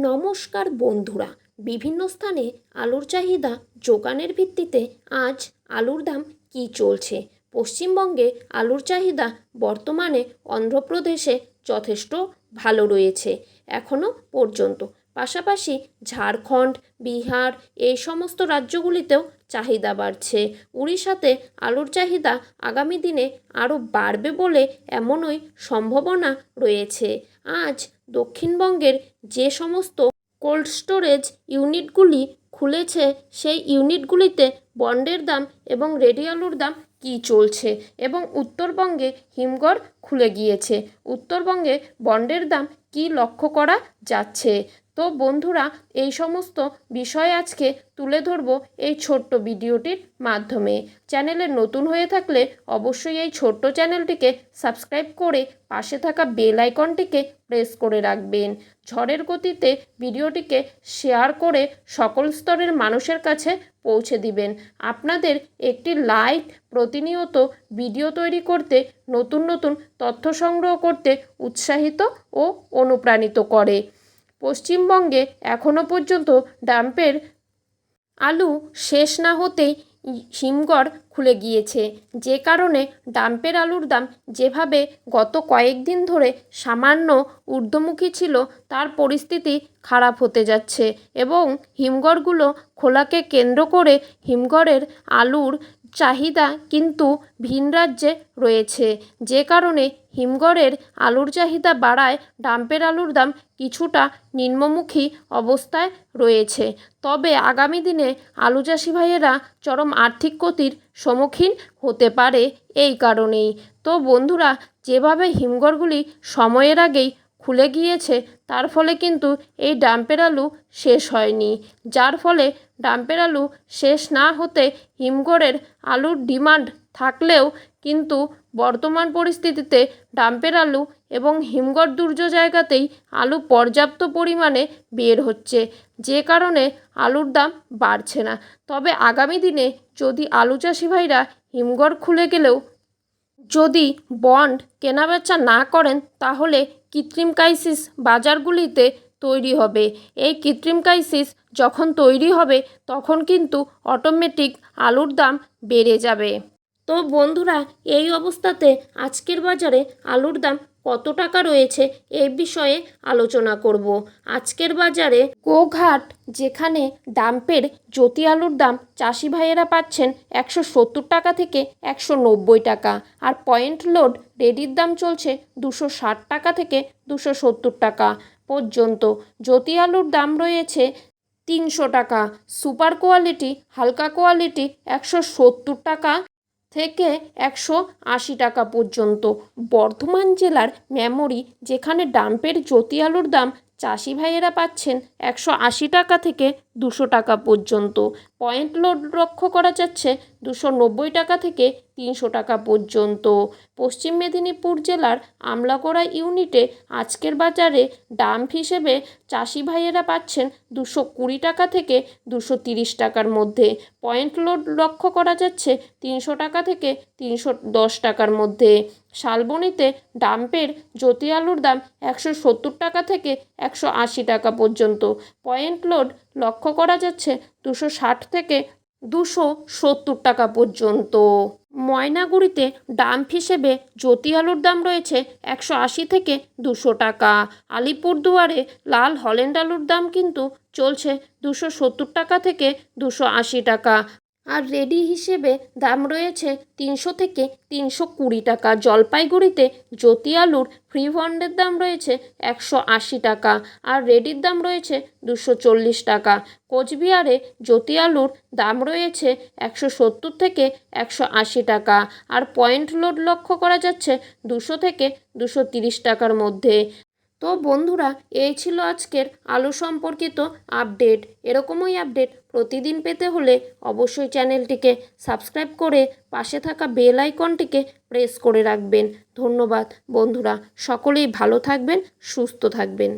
নমস্কার বন্ধুরা, বিভিন্ন স্থানে আলুর চাহিদা যোগানের ভিত্তিতে আজ আলুর দাম কী চলছে। পশ্চিমবঙ্গে আলুর চাহিদা বর্তমানে অন্ধ্রপ্রদেশে যথেষ্ট ভালো রয়েছে এখনও পর্যন্ত। পাশাপাশি ঝাড়খণ্ড, বিহার এই সমস্ত রাজ্যগুলিতেও চাহিদা বাড়ছে। উড়িষ্যাতে আলুর চাহিদা আগামী দিনে আরও বাড়বে বলে এমনই সম্ভাবনা রয়েছে। আজ দক্ষিণবঙ্গের যে সমস্ত কোল্ড স্টোরেজ ইউনিটগুলি খুলেছে সেই ইউনিটগুলিতে বন্ডের দাম এবং রেডি আলুর দাম কী চলছে, এবং উত্তরবঙ্গে হিমঘর খুলে গিয়েছে, উত্তরবঙ্গে বন্ডের দাম কী লক্ষ্য করা যাচ্ছে। তো বন্ধুরা, এই সমস্ত বিষয় আজকে তুলে ধরবো এই ছোট্ট ভিডিওটির মাধ্যমে। চ্যানেলে নতুন হয়ে থাকলে অবশ্যই এই ছোট্ট চ্যানেলটিকে সাবস্ক্রাইব করে পাশে থাকা বেল আইকনটিকে প্রেস করে রাখবেন। ঝড়ের গতিতে ভিডিওটিকে শেয়ার করে সকল স্তরের মানুষের কাছে পৌঁছে দিবেন। আপনাদের একটি লাইক প্রতিনিয়ত ভিডিও তৈরি করতে, নতুন নতুন তথ্য সংগ্রহ করতে উৎসাহিত ও অনুপ্রাণিত করে। পশ্চিমবঙ্গে এখনও পর্যন্ত ডাম্পের আলু শেষ না হতেই হিমঘর খুলে গিয়েছে, যে কারণে ডাম্পের আলুর দাম যেভাবে গত কয়েকদিন ধরে সামান্য ঊর্ধ্বমুখী ছিল তার পরিস্থিতি খারাপ হতে যাচ্ছে, এবং হিমঘরগুলো খোলাকে কেন্দ্র করে হিমঘরের আলুর চাহিদা কিন্তু ভিন রাজ্যে রয়েছে, যে কারণে হিমঘরের আলুর চাহিদা বাড়ায় ডাম্পের আলুর দাম কিছুটা নিম্নমুখী অবস্থায় রয়েছে। তবে আগামী দিনে আলু চাষি ভাইয়েরা চরম আর্থিক ক্ষতির সম্মুখীন হতে পারে এই কারণেই। তো বন্ধুরা, যেভাবে হিমঘরগুলি সময়ের আগেই খুলে গিয়েছে তার ফলে কিন্তু এই ডাম্পের আলু শেষ হয়নি, যার ফলে ডাম্পের আলু শেষ না হতে হিমঘরের আলুর ডিমান্ড থাকলেও কিন্তু বর্তমান পরিস্থিতিতে ডাম্পের আলু এবং হিমঘর দুর্য জায়গাতেই আলু পর্যাপ্ত পরিমাণে বের হচ্ছে, যে কারণে আলুর দাম বাড়ছে না। তবে আগামী দিনে যদি আলু চাষি ভাইরা হিমঘর খুলে গেলেও যদি বন্ড কেনাবেচা না করেন তাহলে কৃত্রিম ক্রাইসিস বাজারগুলিতে তৈরি হবে। এই কৃত্রিম ক্রাইসিস যখন তৈরি হবে তখন কিন্তু অটোমেটিক আলুর দাম বেড়ে যাবে। তো বন্ধুরা, এই অবস্থাতে আজকের বাজারে আলুর দাম কত টাকা রয়েছে এই বিষয়ে আলোচনা করব। আজকের বাজারে গোঘাট, যেখানে ডাম্পের জ্যোতি আলুর দাম চাষি ভাইয়েরা পাচ্ছেন 170 টাকা থেকে 190 টাকা, আর পয়েন্ট লোড রেডির দাম চলছে 260 টাকা থেকে 270 টাকা পর্যন্ত। জ্যোতি আলুর দাম রয়েছে 300 টাকা, সুপার কোয়ালিটি হালকা কোয়ালিটি 170 টাকা থেকে 180 টাকা পর্যন্ত। বর্ধমান জেলার মেমরি, যেখানে ডাম্পের জ্যোতি আলুর দাম চাষি ভাইয়েরা পাচ্ছেন 180 টাকা থেকে 200 টাকা পর্যন্ত। পয়েন্ট লোড লক্ষ্য করা যাচ্ছে 290 টাকা থেকে 300 টাকা পর্যন্ত। পশ্চিম মেদিনীপুর জেলার আমলাগোড়া ইউনিটে আজকের বাজারে ডাম্প হিসেবে চাষি ভাইয়েরা পাচ্ছেন 220 টাকা থেকে 230 টাকার মধ্যে। পয়েন্ট লোড লক্ষ্য করা যাচ্ছে 300 টাকা থেকে 310 টাকার মধ্যে। শালবনীতে ডাম্পের জ্যোতি আলুর দাম 170 টাকা থেকে 180 টাকা পর্যন্ত। পয়েন্ট লোড লক্ষ্য করা যাচ্ছে 260 থেকে 270 টাকা পর্যন্ত। ময়নাগুড়িতে ডাম্প হিসেবে জ্যোতি আলুর দাম রয়েছে 180 থেকে 200 টাকা। আলিপুরদুয়ারে লাল হল্যান্ড আলুর দাম কিন্তু চলছে 270 টাকা থেকে 280 টাকা, আর রেডি হিসেবে দাম রয়েছে 300 থেকে 320 টাকা। জলপাইগুড়িতে জ্যোতি আলুর ফ্রি বন্ডের দাম রয়েছে 180 টাকা, আর রেডির দাম রয়েছে 240 টাকা। কোচবিহারে জ্যোতি আলুর দাম রয়েছে 170 থেকে 180 টাকা, আর পয়েন্ট লোড লক্ষ্য করা যাচ্ছে 200 থেকে 230 টাকার মধ্যে। তো বন্ধুরা, এই ছিল আজকের আলু সম্পর্কিত আপডেট। এরকমই আপডেট প্রতিদিন পেতে হলে অবশ্যই চ্যানেলটিকে সাবস্ক্রাইব করে পাশে থাকা বেল আইকনটিকে প্রেস করে রাখবেন। ধন্যবাদ বন্ধুরা, সকলেই ভালো থাকবেন, সুস্থ থাকবেন।